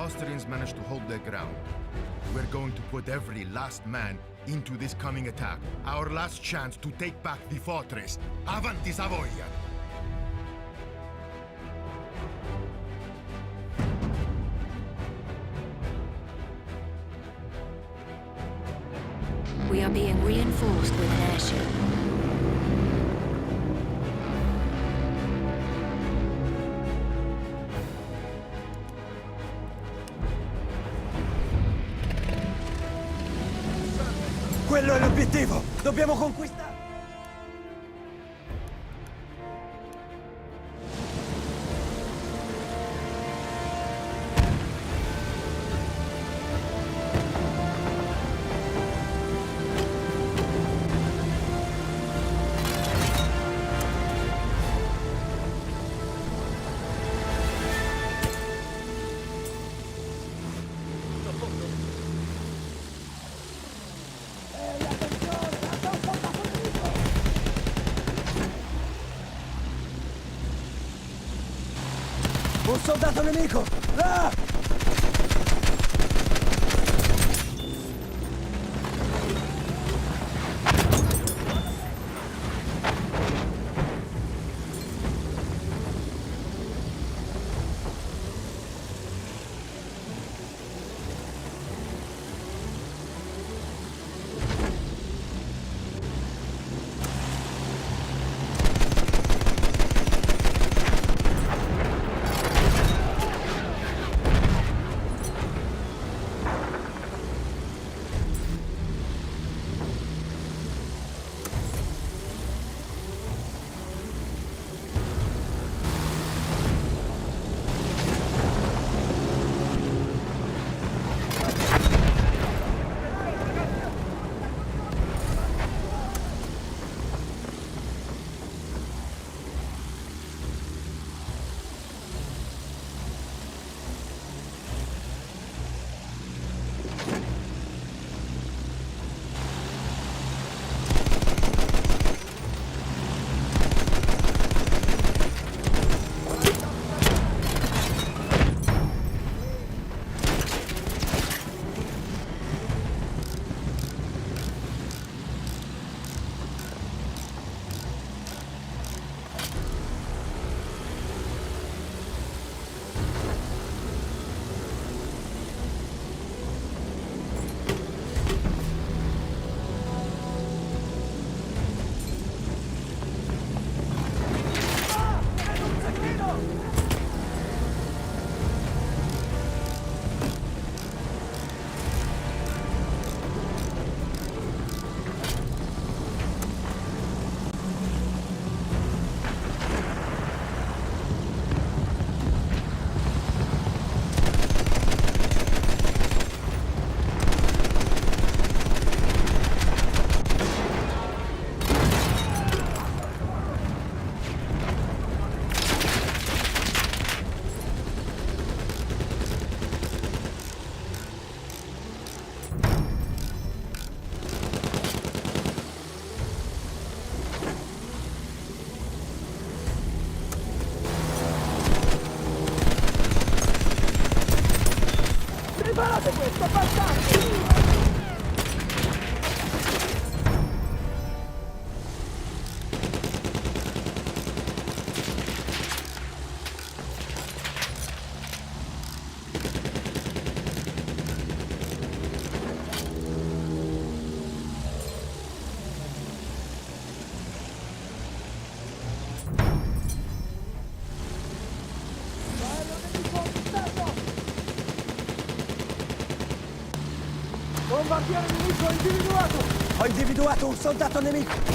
Austrians managed to hold their ground. We're going to put every last man into this coming attack. Our last chance to take back the fortress. Avanti Savoia! We are being reinforced with an airship. Quello è l'obiettivo! Dobbiamo conquistare! Un soldato nemico! Là! Preparate questo, bastardi! Bombardiere nemico individuato! Ho individuato un soldato nemico!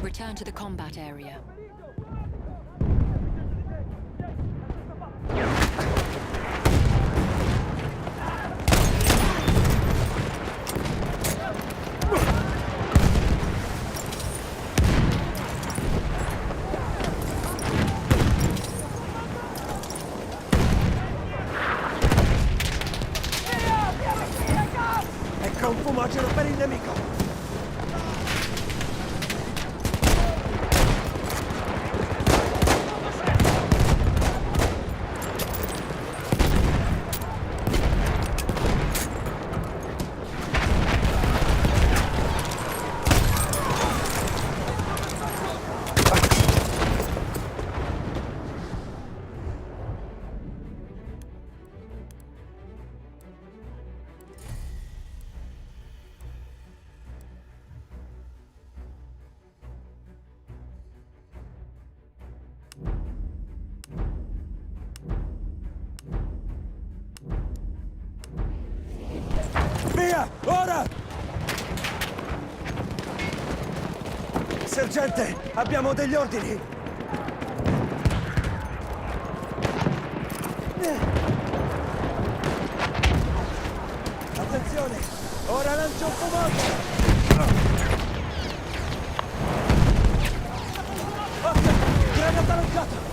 Return to the combat area. Facelo per il nemico! Via! Ora! Sergente, abbiamo degli ordini! Attenzione! Ora lancio un fumoso! Occhio! Granata lanciata!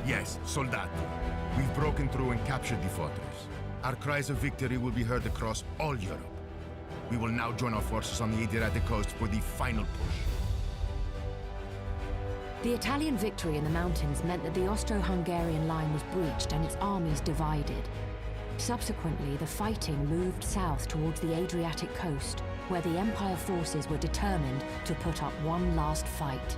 Yes, Soldato. We've broken through and captured the fortress. Our cries of victory will be heard across all Europe. We will now join our forces on the Adriatic coast for the final push. The Italian victory in the mountains meant that the Austro-Hungarian line was breached and its armies divided. Subsequently, the fighting moved south towards the Adriatic coast, where the Empire forces were determined to put up one last fight.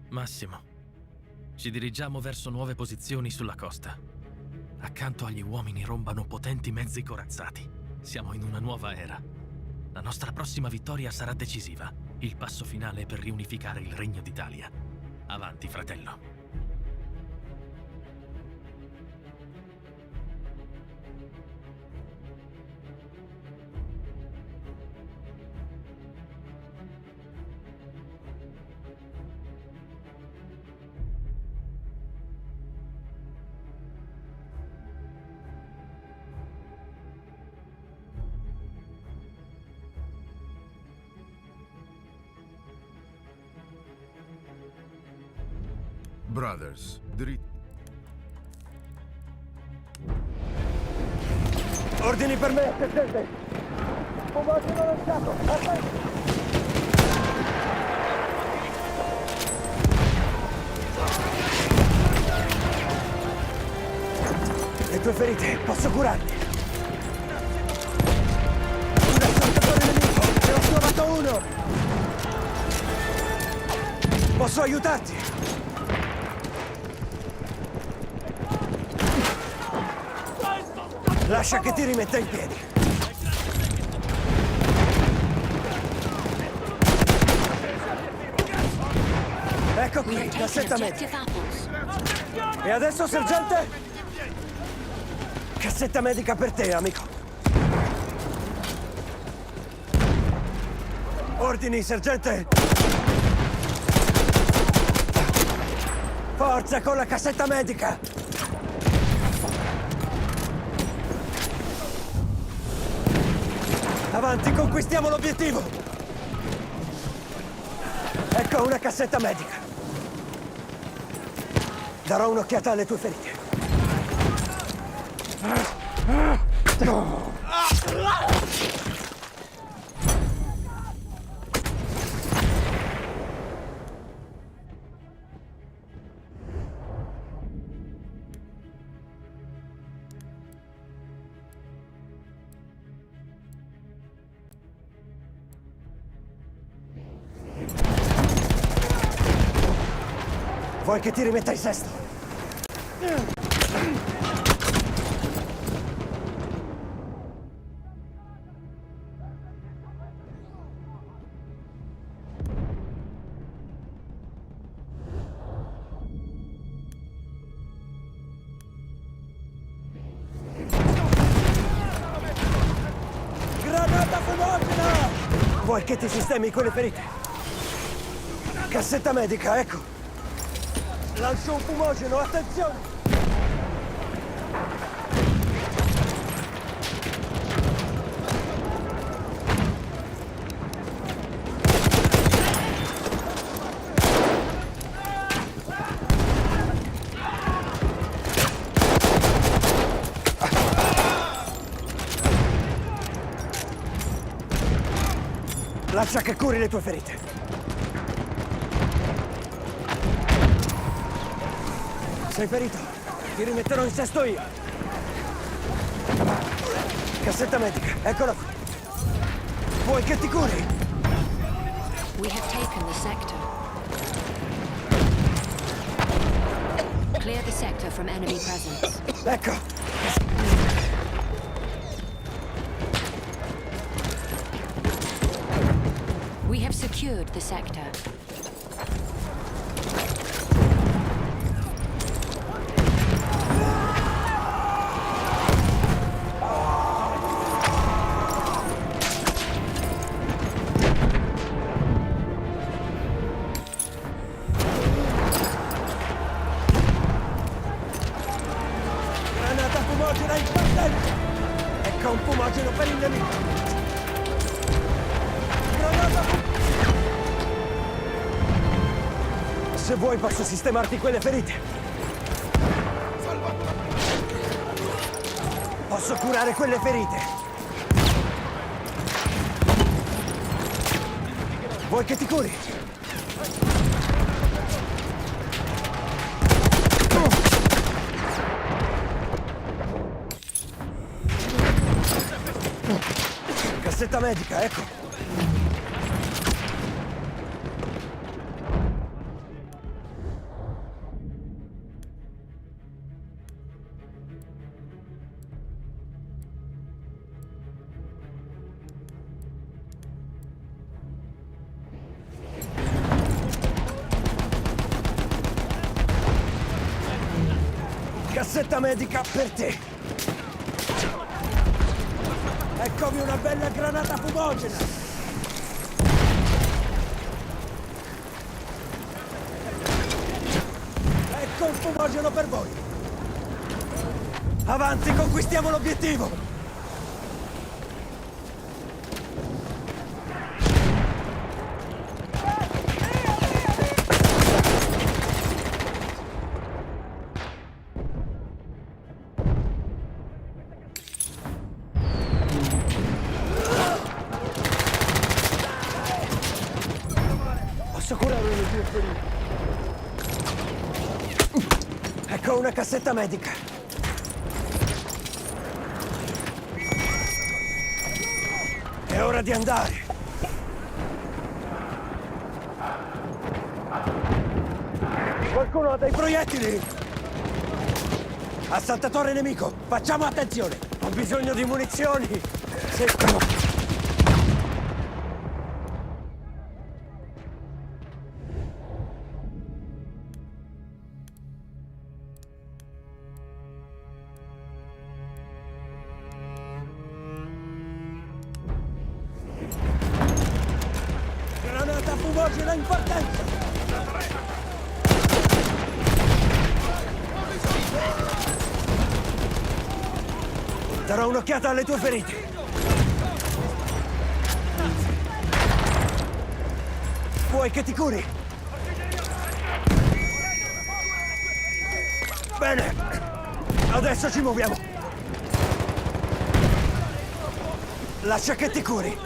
Massimo, ci dirigiamo verso nuove posizioni sulla costa. Accanto agli uomini rombano potenti mezzi corazzati. Siamo in una nuova era. La nostra prossima vittoria sarà decisiva, il passo finale per riunificare il Regno d'Italia. Avanti, fratello. Brothers, Ordini per me, sergente! Fumoso lanciato! Aspetta! Le tue ferite, posso curarti! Un assaltatore nemico! Ne ho trovato uno! Posso aiutarti! Lascia che ti rimetta in piedi. Ecco We qui, have taken cassetta objective medica. apples. E adesso, sergente? Cassetta medica per te, amico. Ordini, sergente. Forza con la cassetta medica. Avanti, conquistiamo l'obiettivo! Ecco una cassetta medica. Darò un'occhiata alle tue ferite. Vuoi che ti rimetta in sesto? Granata fumogena! Vuoi che ti sistemi quelle ferite? Cassetta medica, ecco! Lancio un fumogeno, attenzione! Lascia che curi le tue ferite. Sei ferito? Ti rimetterò in sesto io. Cassetta medica, eccola qui. Vuoi che ti curi? We have taken the sector. Clear the sector from enemy presence. Ecco. We have secured the sector. Granata fumogena in partenza! Ecco un fumogeno per il nemico! Granata fumogena! Se vuoi posso sistemarti quelle ferite. Posso curare quelle ferite. Vuoi che ti curi? Cassetta medica, ecco. Cassetta medica per te. Eccomi una bella granata fumogena. Ecco un fumogeno per voi. Avanti, conquistiamo l'obiettivo. Posso curare le tue ferite. Ecco una cassetta medica. È ora di andare. Qualcuno ha dei proiettili? Assaltatore nemico, facciamo attenzione. Ho bisogno di munizioni. Se... Granata fumogena in partenza! Darò un'occhiata alle tue ferite. Vuoi che ti curi? Bene, adesso ci muoviamo. Lascia che ti curi.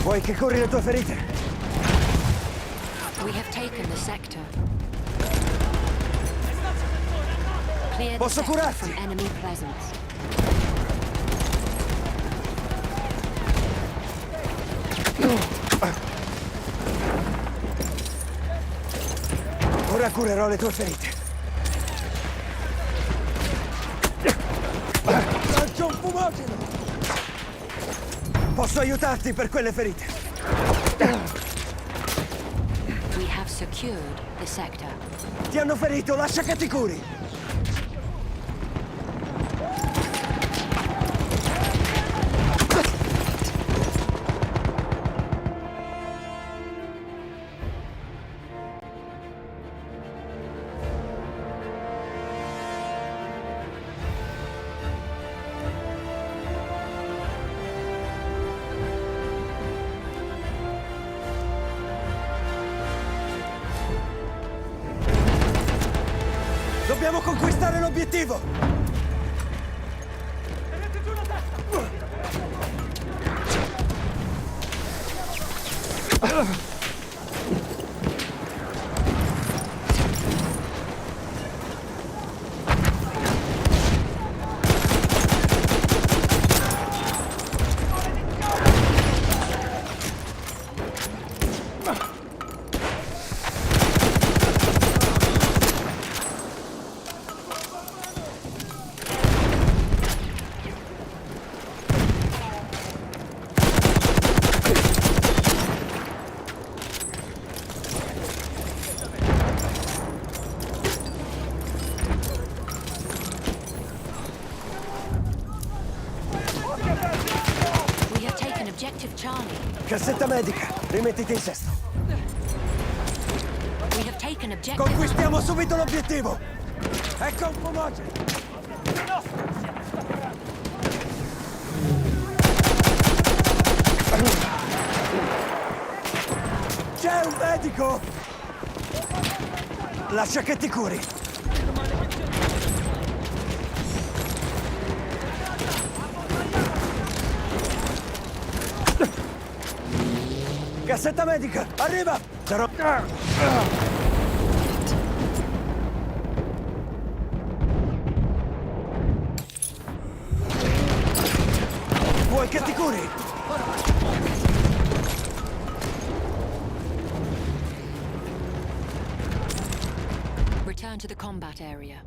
Vuoi che curi le tue ferite? We have taken the sector. Clear the Posso sector curarti? from enemy presence. Ora curerò le tue ferite. Lancio un fumogeno! Posso aiutarti per quelle ferite. We have secured the sector. Ti hanno ferito, lascia che ti curi. Dobbiamo conquistare l'obiettivo! Tenete giù la testa! We have taken objective Charlie. Cassetta medica, rimettiti in sesto. We have taken objective... Conquistiamo subito l'obiettivo! Ecco un fumogeno! C'è un medico! Lascia che ti curi! Cassetta medica, arriva! Sarò... Vuoi che ti curi? Return to the combat area.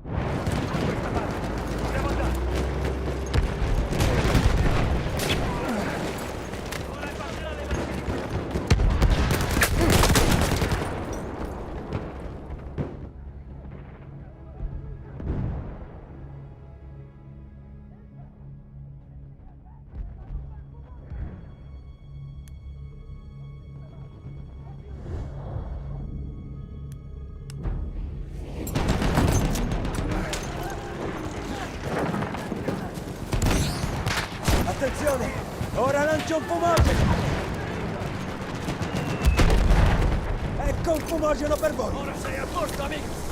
Attenzione! Ora lancio un fumogeno! Ecco un fumogeno per voi! Ora sei a posto, amico!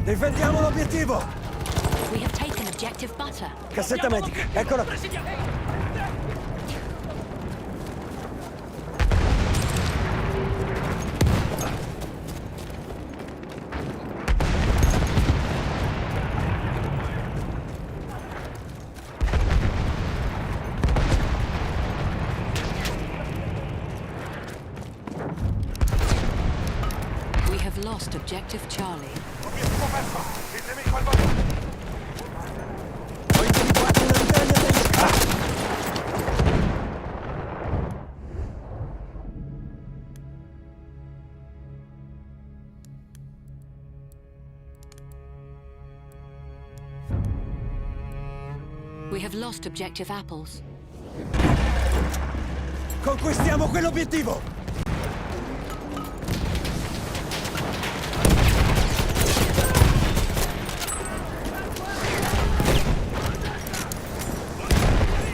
Difendiamo l'obiettivo! We have taken objective Butter. Cassetta medica, eccola qui! We have lost objective Charlie. Ho individuato una ritaglia nemica! We have lost objective Apples. Conquistiamo quell'obiettivo!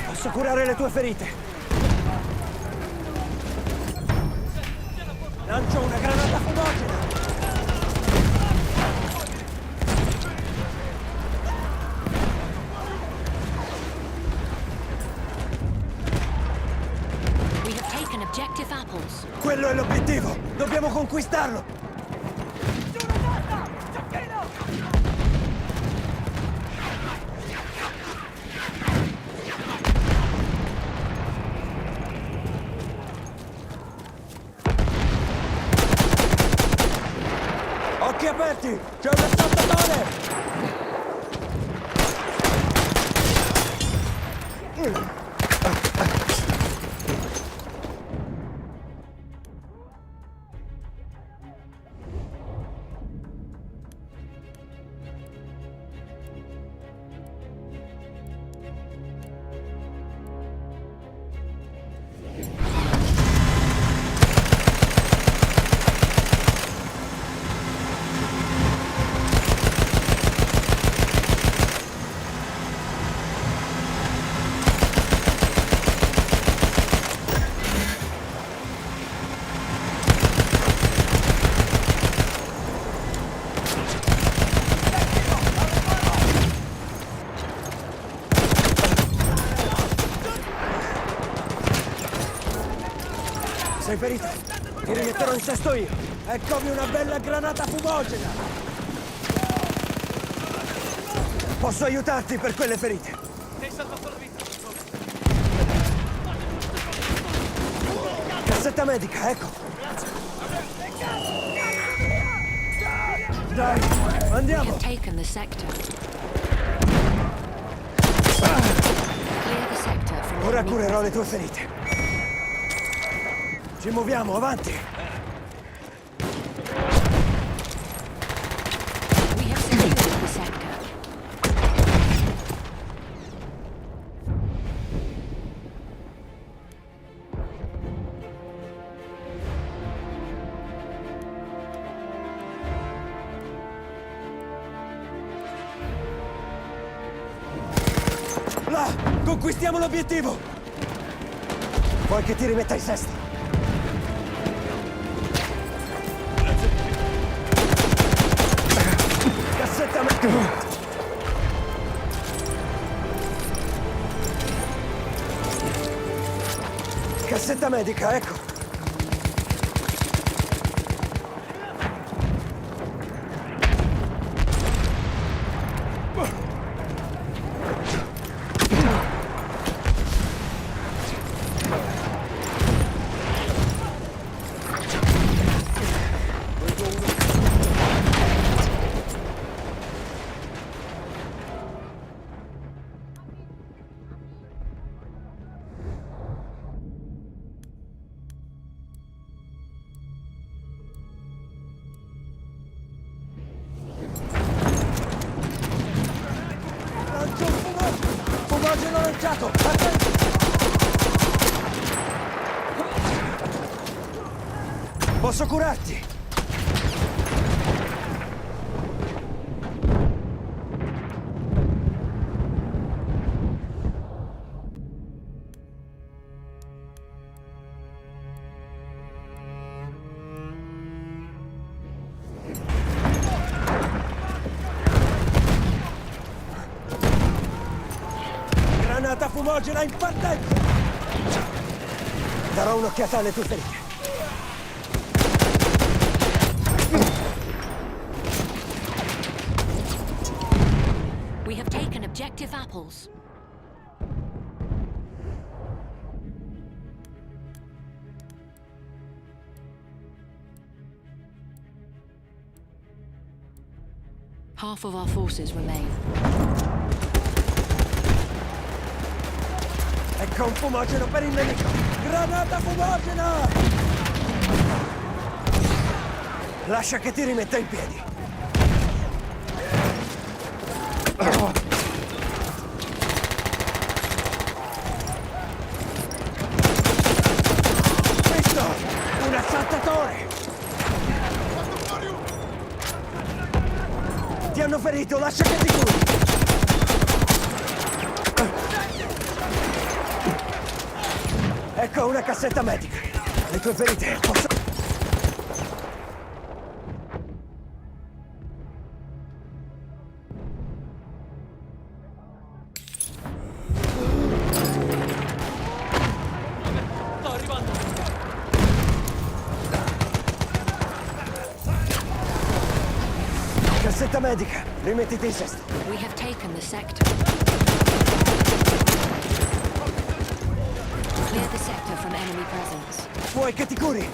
Posso curare le tue ferite. Lancio una granata fumogena. objective apples. Quello è l'obiettivo! Dobbiamo conquistarlo! Giù una testa! Giacchino! Occhi aperti! C'è un assaltatore! Sei ferito? Ti rimetterò in sesto io. Eccomi una bella granata fumogena. Posso aiutarti per quelle ferite. Hai salvato la vita! Cassetta medica, ecco. Dai, We andiamo. have taken the sector. Clear the sector from Ora enemy curerò le presence. tue ferite. Ci muoviamo, avanti. We have secured the sector. Là, conquistiamo l'obiettivo. Vuoi che ti rimetta in sesto? Cassetta medica. Cassetta medica, ecco. Lancio un fumogeno! Fumogeno lanciato! Attenti! Posso curarti! Granata fumogena in partenza! Darò un'occhiata alle tue ferite. We have taken objective apples. Half of our forces remain. Ecco un fumogeno per il nemico! Granata fumogena! Lascia che ti rimetta in piedi. Visto! Un assaltatore! Ti hanno ferito, lascia che ti curi! Ecco una cassetta medica. Le tue ferite posso... Sto arrivando! Cassetta medica, rimettiti in sesto. We have taken the sector. Clear the sector from enemy presence. Vuoi che ti curi?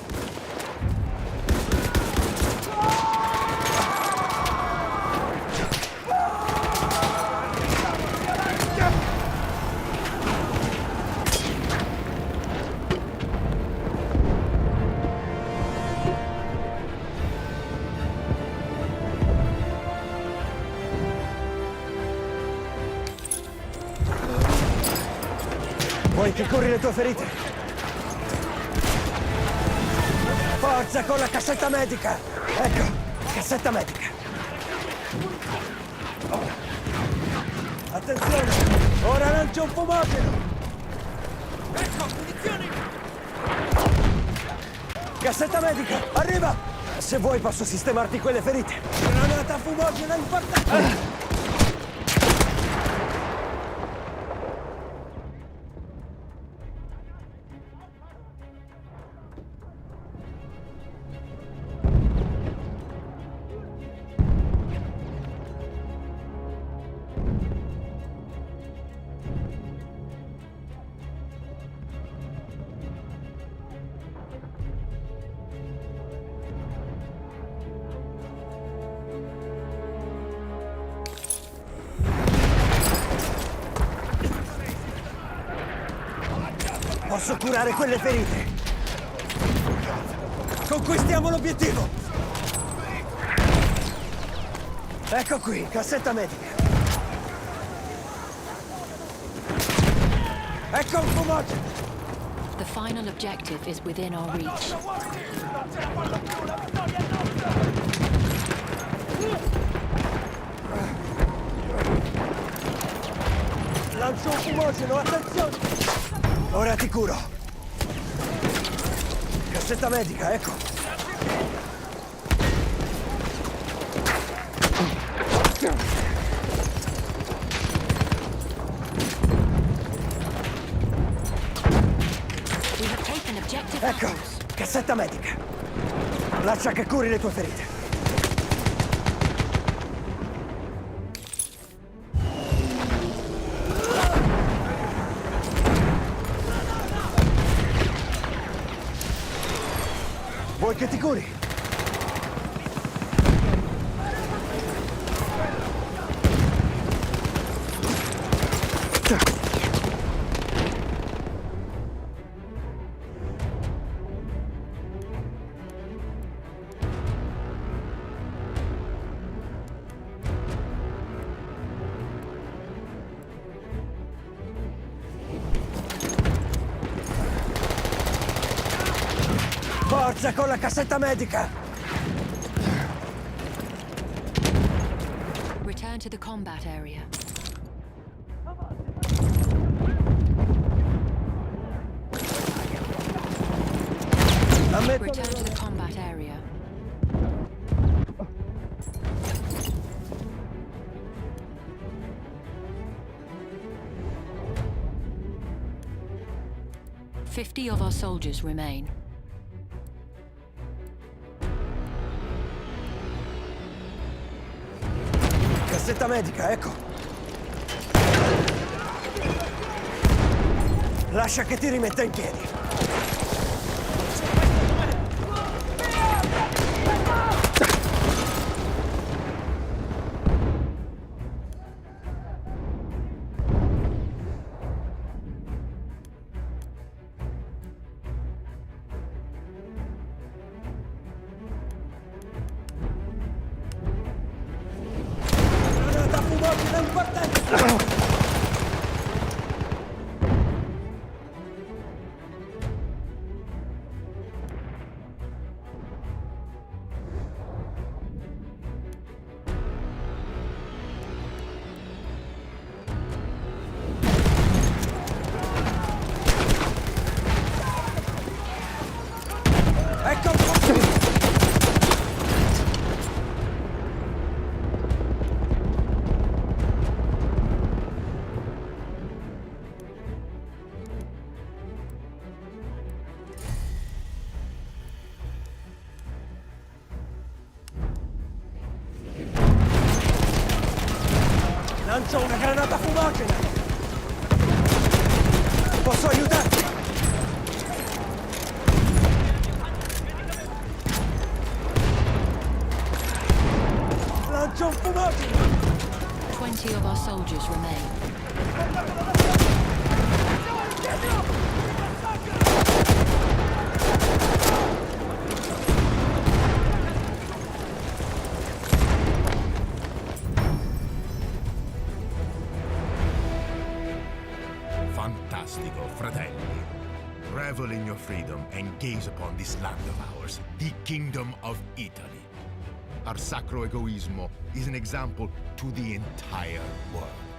Vuoi che curi le tue ferite? Forza con la cassetta medica! Ecco, cassetta medica. Attenzione! Ora lancio un fumogeno! Ecco, munizioni! Cassetta medica, arriva! Se vuoi posso sistemarti quelle ferite. Granata fumogena importante! Posso curare quelle ferite. Conquistiamo l'obiettivo. Ecco qui, cassetta medica. Ecco un fumogeno. The final objective is within our reach. Lancio un fumogeno, attenzione! Ora ti curo. Cassetta medica, ecco. We have taken objective Ecco, apples. cassetta medica. Lascia che curi le tue ferite. Vuoi che ti curi? Forza con la cassetta medica! Return to the combat area. Ammetto Return to the combat area. "50 of our soldiers remain. Cassetta medica, ecco. Lascia che ti rimetta in piedi. Granata fumogena in partenza! Lancio una granata fumogena! Posso aiutarti? Lancio un fumogeno! 20 of our soldiers remain. Fantastico, fratelli. Revel in your freedom and gaze upon this land of ours, the Kingdom of Italy. Our sacro egoismo is an example to the entire world.